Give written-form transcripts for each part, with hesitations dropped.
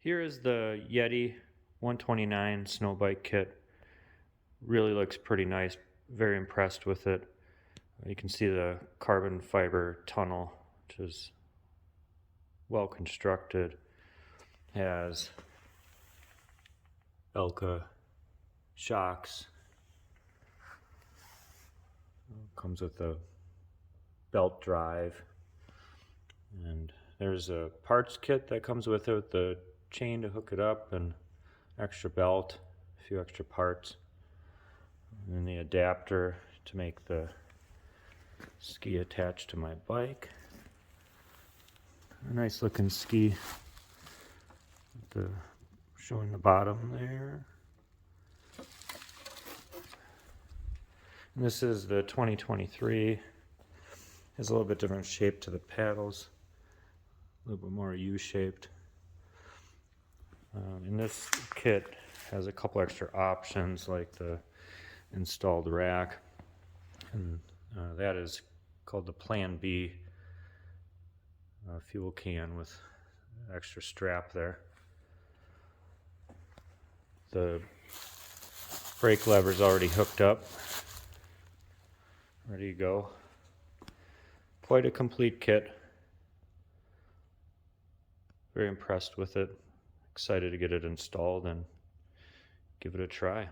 Here is the Yeti 129 Snowbike kit. Really looks pretty nice. Very impressed with it. You can see the carbon fiber tunnel, which is well constructed. Has Elka shocks. Comes with a belt drive. And there's a parts kit that comes with it, with the chain to hook it up and extra belt, a few extra parts, and then the adapter to make the ski attached to my bike. A nice looking ski, showing the bottom there. And this is the 2023. Has a little bit different shape to the paddles, a little bit more U-shaped. And this kit has a couple extra options like the installed rack, and that is called the Plan B fuel can with extra strap there. The brake lever is already hooked up, ready to go. Quite a complete kit. Very impressed with it. Excited to get it installed and give it a try.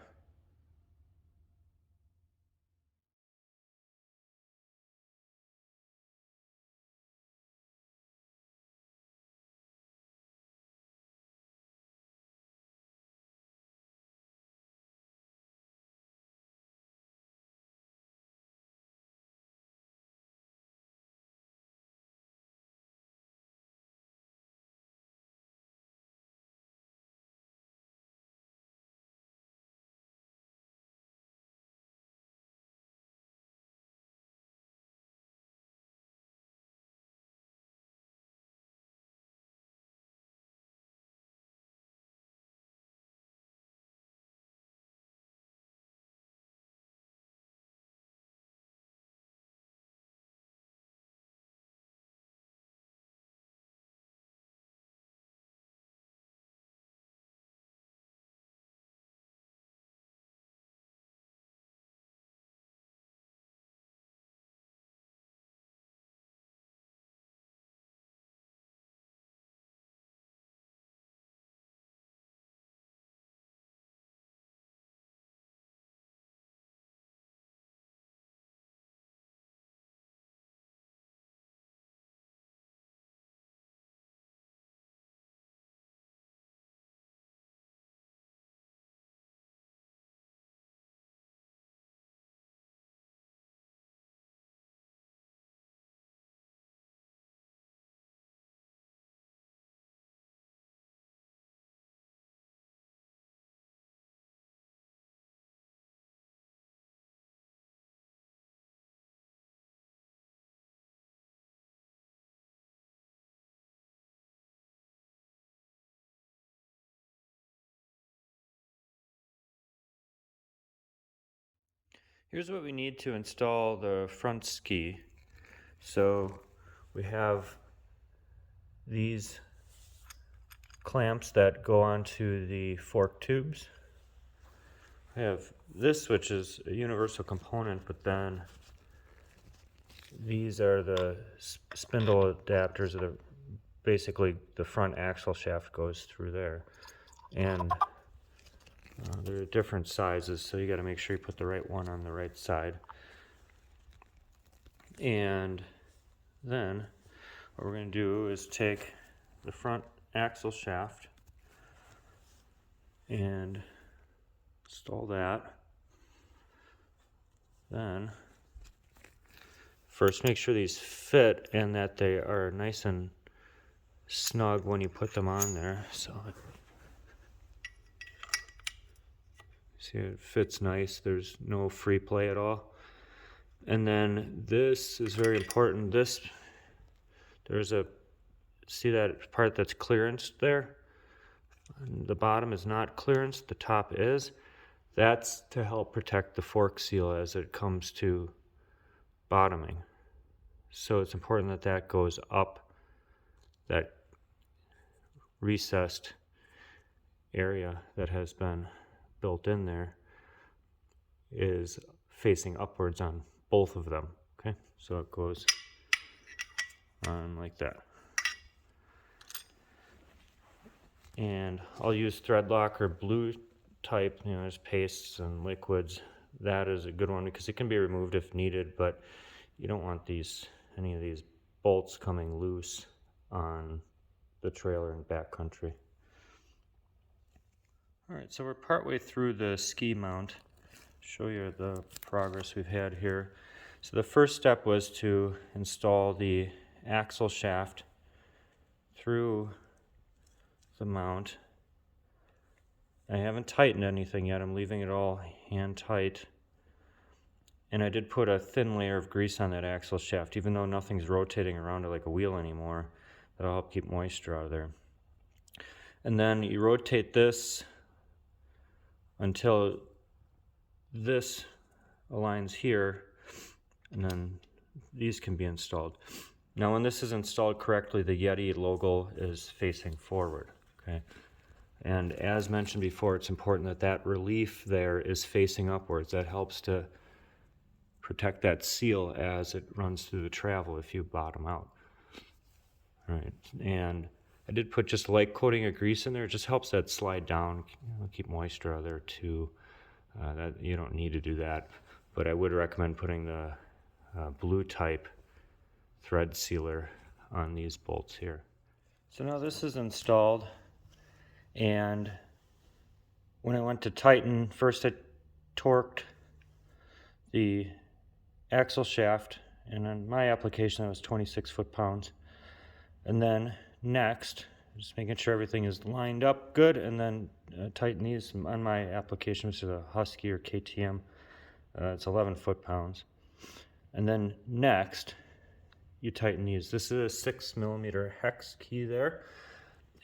Here's what we need to install the front ski. So we have these clamps that go onto the fork tubes. I have this, which is a universal component, but then these are the spindle adapters that are basically the front axle shaft goes through there. And they're different sizes, so you got to make sure you put the right one on the right side. And then what we're going to do is take the front axle shaft and install that. Then first make sure these fit and that they are nice and snug when you put them on there. So see, it fits nice. There's no free play at all. And then this is very important. See that part that's clearanced there? The bottom is not clearanced, the top is. That's to help protect the fork seal as it comes to bottoming. So it's important that that goes up, that recessed area that has been built in there is facing upwards on both of them. Okay, so it goes on like that. And I'll use thread lock or blue type, you know, there's pastes and liquids. That is a good one because it can be removed if needed, but you don't want any of these bolts coming loose on the trailer and backcountry. All right, so we're partway through the ski mount. Show you the progress we've had here. So the first step was to install the axle shaft through the mount. I haven't tightened anything yet. I'm leaving it all hand tight. And I did put a thin layer of grease on that axle shaft, even though nothing's rotating around it like a wheel anymore. That'll help keep moisture out of there. And then you rotate this until this aligns here, and then these can be installed. Now when this is installed correctly, the Yeti logo is facing forward, okay? And as mentioned before, it's important that that relief there is facing upwards. That helps to protect that seal as it runs through the travel if you bottom out. All right, and I did put just a light coating of grease in there. It just helps that slide down, keep moisture out of there too. That you don't need to do that, but I would recommend putting the blue type thread sealer on these bolts here. So now this is installed, and when I went to tighten, first I torqued the axle shaft, and on my application that was 26 foot-pounds. And then next, just making sure everything is lined up good, and then tighten these on my application, which is a Husky or KTM. It's 11 foot-pounds. And then next, you tighten these. This is a 6mm hex key there.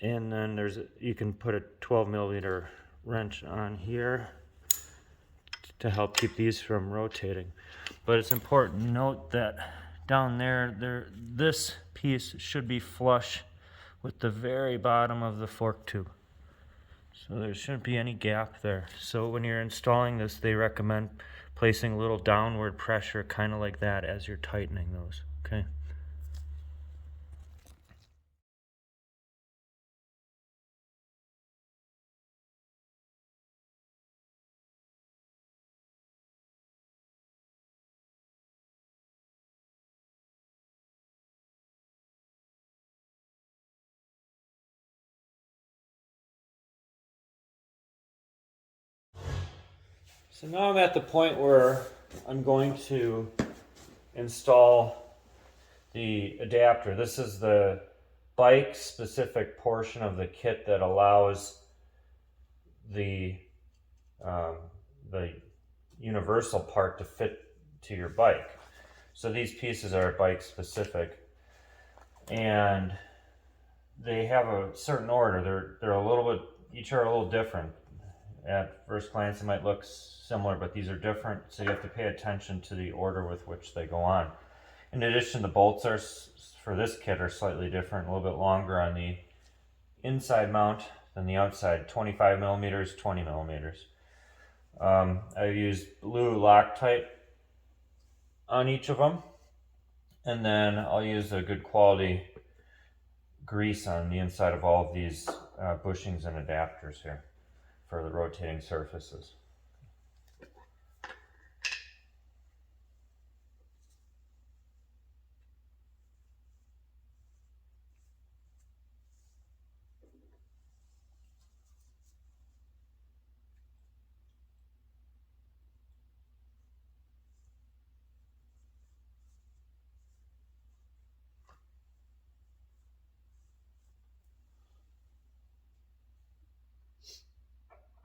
And then you can put a 12mm wrench on here to help keep these from rotating. But it's important to note that down there, this piece should be flush with the very bottom of the fork tube. So there shouldn't be any gap there. So when you're installing this, they recommend placing a little downward pressure, kind of like that, as you're tightening those, okay? So now I'm at the point where I'm going to install the adapter. This is the bike specific portion of the kit that allows the universal part to fit to your bike. So these pieces are bike specific, and they have a certain order. They're a little bit, each are a little different. At first glance, they might look similar, but these are different, so you have to pay attention to the order with which they go on. In addition, the bolts for this kit are slightly different, a little bit longer on the inside mount than the outside, 25mm, 20mm. I used blue Loctite on each of them, and then I'll use a good quality grease on the inside of all of these bushings and adapters here for the rotating surfaces.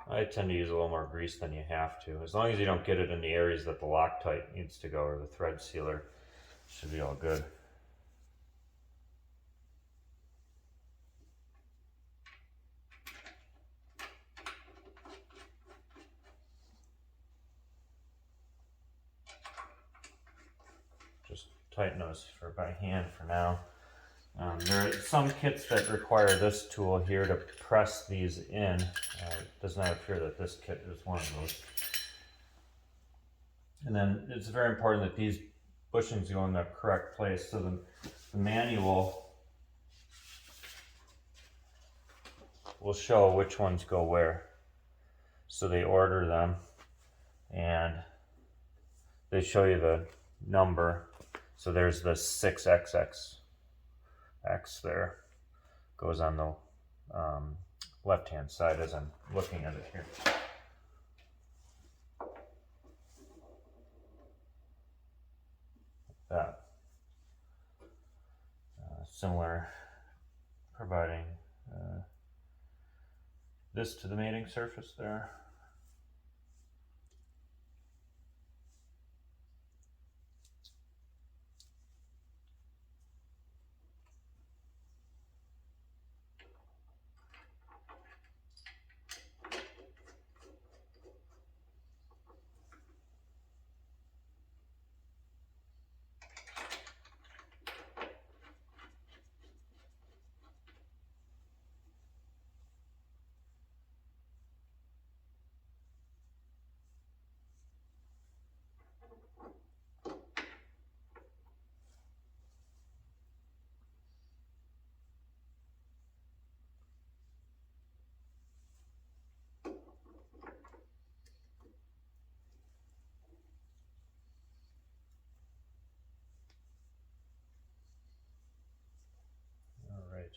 I tend to use a little more grease than you have to. As long as you don't get it in the areas that the Loctite needs to go, or the thread sealer, should be all good. Just tighten those by hand for now. There are some kits that require this tool here to press these in. It does not appear that this kit is one of those. And then it's very important that these bushings go in the correct place. So the manual will show which ones go where. So they order them and they show you the number. So there's the 6XX X there. Goes on the left-hand side as I'm looking at it here. That. Similar, providing this to the mating surface there. All right.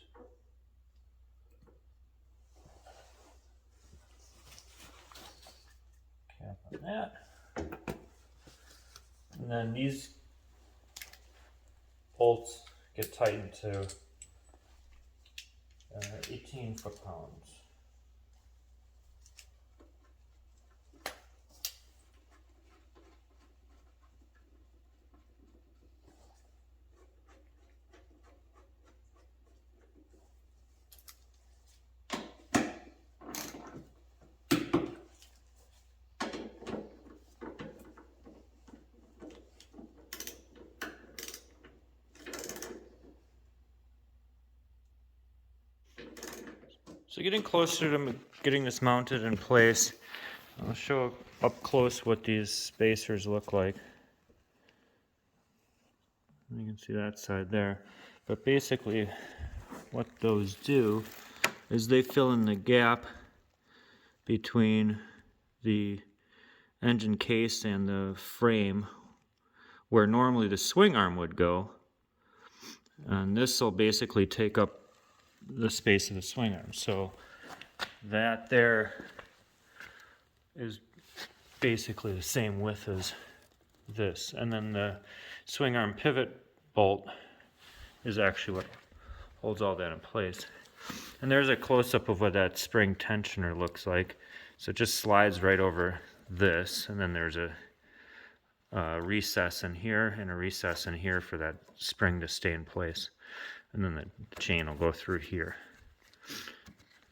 Cap on that. And then these bolts get tightened to 18 foot-pounds. So getting closer to getting this mounted in place, I'll show up close what these spacers look like. You can see that side there. But basically what those do is they fill in the gap between the engine case and the frame where normally the swing arm would go. And this will basically take up the space of the swing arm. So that there is basically the same width as this. And then the swing arm pivot bolt is actually what holds all that in place. And there's a close-up of what that spring tensioner looks like. So it just slides right over this, and then there's a recess in here and a recess in here for that spring to stay in place. And then the chain will go through here,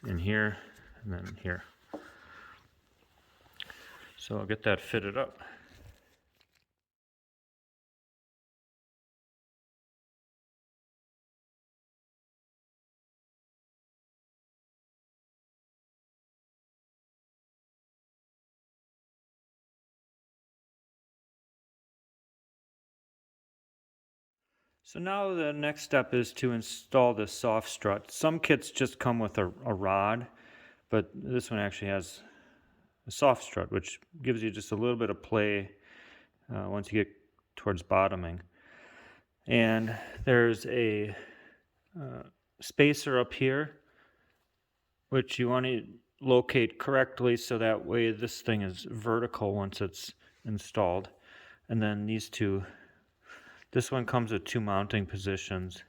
in here, and then here. So I'll get that fitted up. So now the next step is to install the soft strut. Some kits just come with a rod, but this one actually has a soft strut, which gives you just a little bit of play once you get towards bottoming. And there's a spacer up here, which you want to locate correctly so that way this thing is vertical once it's installed. And then these two, this one comes with two mounting positions,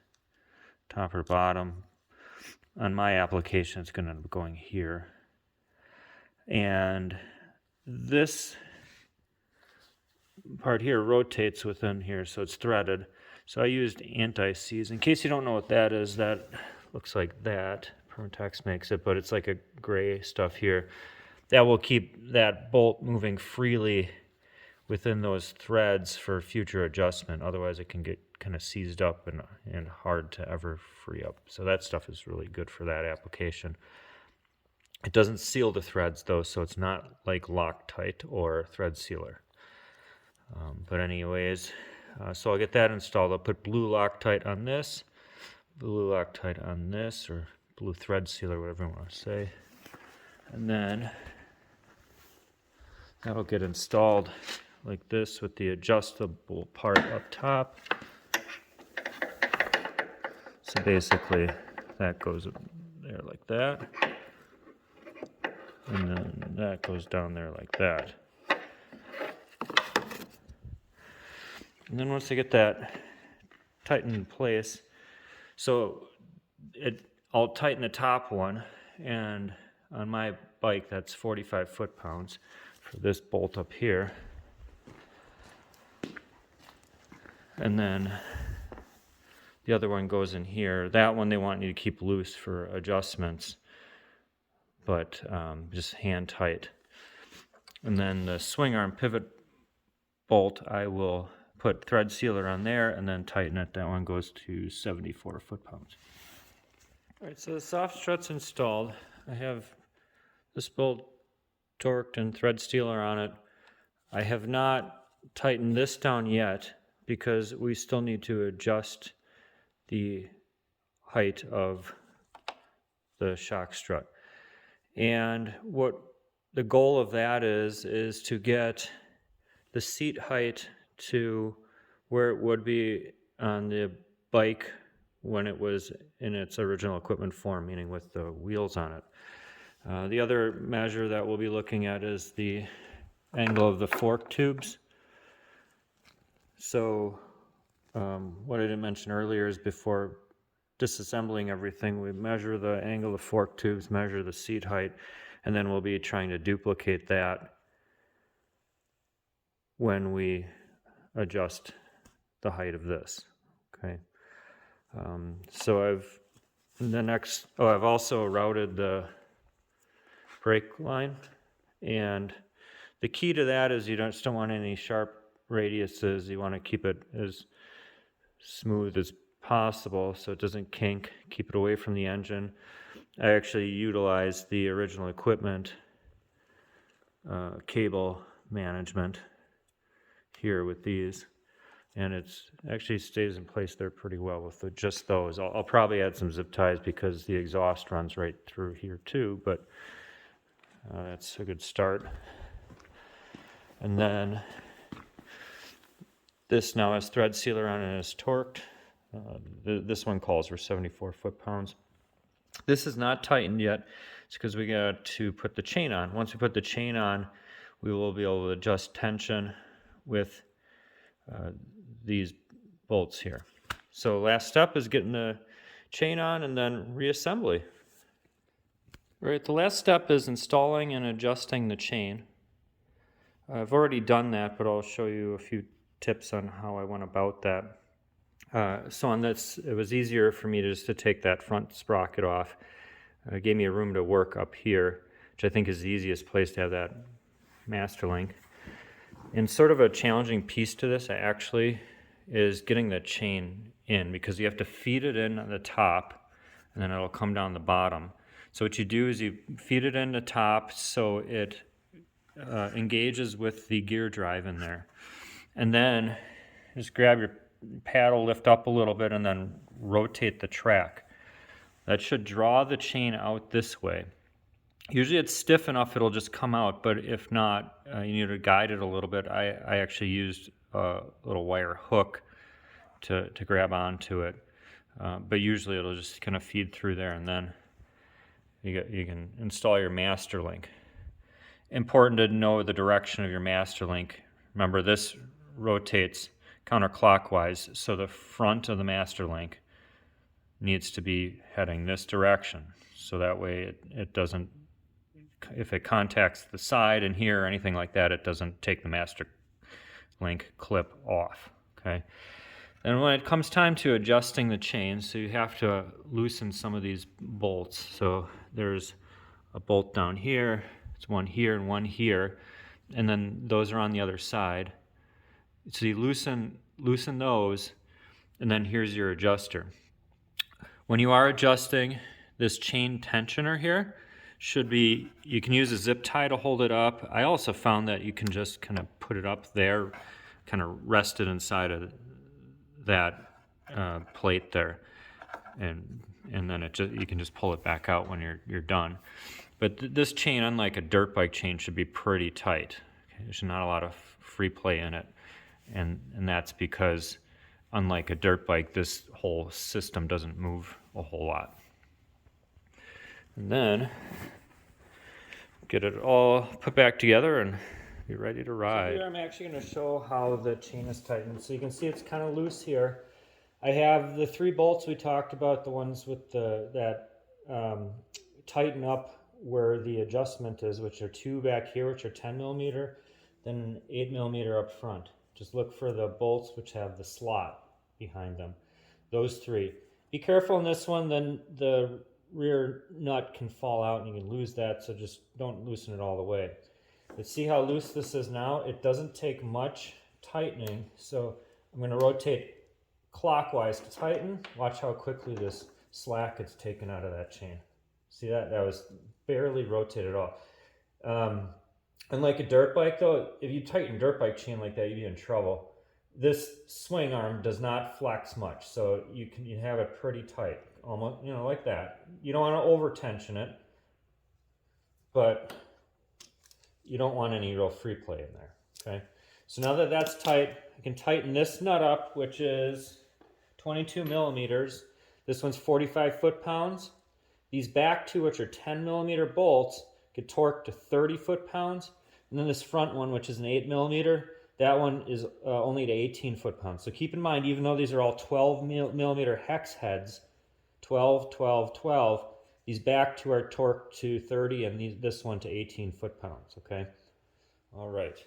top or bottom. On my application, it's going to end up going here. And this part here rotates within here, so it's threaded. So I used anti-seize. In case you don't know what that is, that looks like that. Permatex makes it, but it's like a gray stuff here. That will keep that bolt moving freely within those threads for future adjustment. Otherwise it can get kind of seized up and hard to ever free up. So that stuff is really good for that application. It doesn't seal the threads though, so it's not like Loctite or thread sealer. But anyways, so I'll get that installed. I'll put blue Loctite on this, blue Loctite on this, or blue thread sealer, whatever you want to say. And then that'll get installed like this with the adjustable part up top. So basically that goes there like that. And then that goes down there like that. And then once I get that tightened in place, so I'll tighten the top one, and on my bike that's 45 foot-pounds for this bolt up here. And then the other one goes in here. That one they want you to keep loose for adjustments, but just hand tight. And then the swing arm pivot bolt, I will put thread sealer on there and then tighten it. That one goes to 74 foot-pounds. All right, so the soft strut's installed. I have this bolt torqued and thread sealer on it. I have not tightened this down yet because we still need to adjust the height of the shock strut. And what the goal of that is to get the seat height to where it would be on the bike when it was in its original equipment form, meaning with the wheels on it. The other measure that we'll be looking at is the angle of the fork tubes. So what I didn't mention earlier is before disassembling everything, we measure the angle of the fork tubes, measure the seat height, and then we'll be trying to duplicate that when we adjust the height of this. Okay. So I've also routed the brake line, and the key to that is you just don't want any sharp radiuses. You want to keep it as smooth as possible so it doesn't kink, keep it away from the engine. I actually utilized the original equipment cable management here with these, and it's actually stays in place there pretty well with just those. I'll probably add some zip ties because the exhaust runs right through here too, but that's a good start. And then this now has thread sealer on it and is torqued. This one calls for 74 foot-pounds. This is not tightened yet. It's because we got to put the chain on. Once we put the chain on, we will be able to adjust tension with these bolts here. So last step is getting the chain on and then reassembly. Right, the last step is installing and adjusting the chain. I've already done that, but I'll show you a few tips on how I went about that. So on this, it was easier for me just to take that front sprocket off. It gave me a room to work up here, which I think is the easiest place to have that master link. And sort of a challenging piece to this actually is getting the chain in, because you have to feed it in on the top and then it'll come down the bottom. So what you do is you feed it in the top so it engages with the gear drive in there. And then just grab your paddle, lift up a little bit, and then rotate the track. That should draw the chain out this way. Usually it's stiff enough it'll just come out, but if not, you need to guide it a little bit. I actually used a little wire hook to grab onto it, but usually it'll just kind of feed through there, and then you can install your master link. Important to know the direction of your master link. Remember, this rotates counterclockwise, so the front of the master link needs to be heading this direction, so that way it doesn't, if it contacts the side and here or anything like that, it doesn't take the master link clip off. Okay. And when it comes time to adjusting the chain, so you have to loosen some of these bolts. So there's a bolt down here, it's one here and one here, and then those are on the other side. So you loosen those, and then here's your adjuster. When you are adjusting, this chain tensioner here should be, you can use a zip tie to hold it up. I also found that you can just kind of put it up there, kind of rest it inside of that plate there, and then you can just pull it back out when you're done. But this chain, unlike a dirt bike chain, should be pretty tight. Okay? There's not a lot of free play in it, and that's because unlike a dirt bike, this whole system doesn't move a whole lot. And then get it all put back together and be ready to ride. So here I'm actually going to show how the chain is tightened. So you can see it's kind of loose here. I have the 3 bolts we talked about, the ones with that tighten up where the adjustment is, which are 2 back here, which are 10 millimeter, then an 8 millimeter up front. Just look for the bolts which have the slot behind them. Those 3. Be careful in this one, then the rear nut can fall out and you can lose that, so just don't loosen it all the way. But see how loose this is now? It doesn't take much tightening, so I'm going to rotate clockwise to tighten. Watch how quickly this slack gets taken out of that chain. See that? That was barely rotated at all. Unlike a dirt bike though, if you tighten dirt bike chain like that, you'd be in trouble. This swing arm does not flex much, so you have it pretty tight, almost, like that. You don't want to over tension it, but you don't want any real free play in there. Okay, so now that that's tight, I can tighten this nut up, which is 22 millimeters. This one's 45 foot-pounds. These back 2, which are 10 millimeter bolts, get torqued to 30 foot-pounds. And then this front one, which is an 8 millimeter, that one is only to 18 foot-pounds. So keep in mind, even though these are all 12 millimeter hex heads, 12, 12, 12, these back 2 are torqued to 30 and this one to 18 foot-pounds, okay? All right.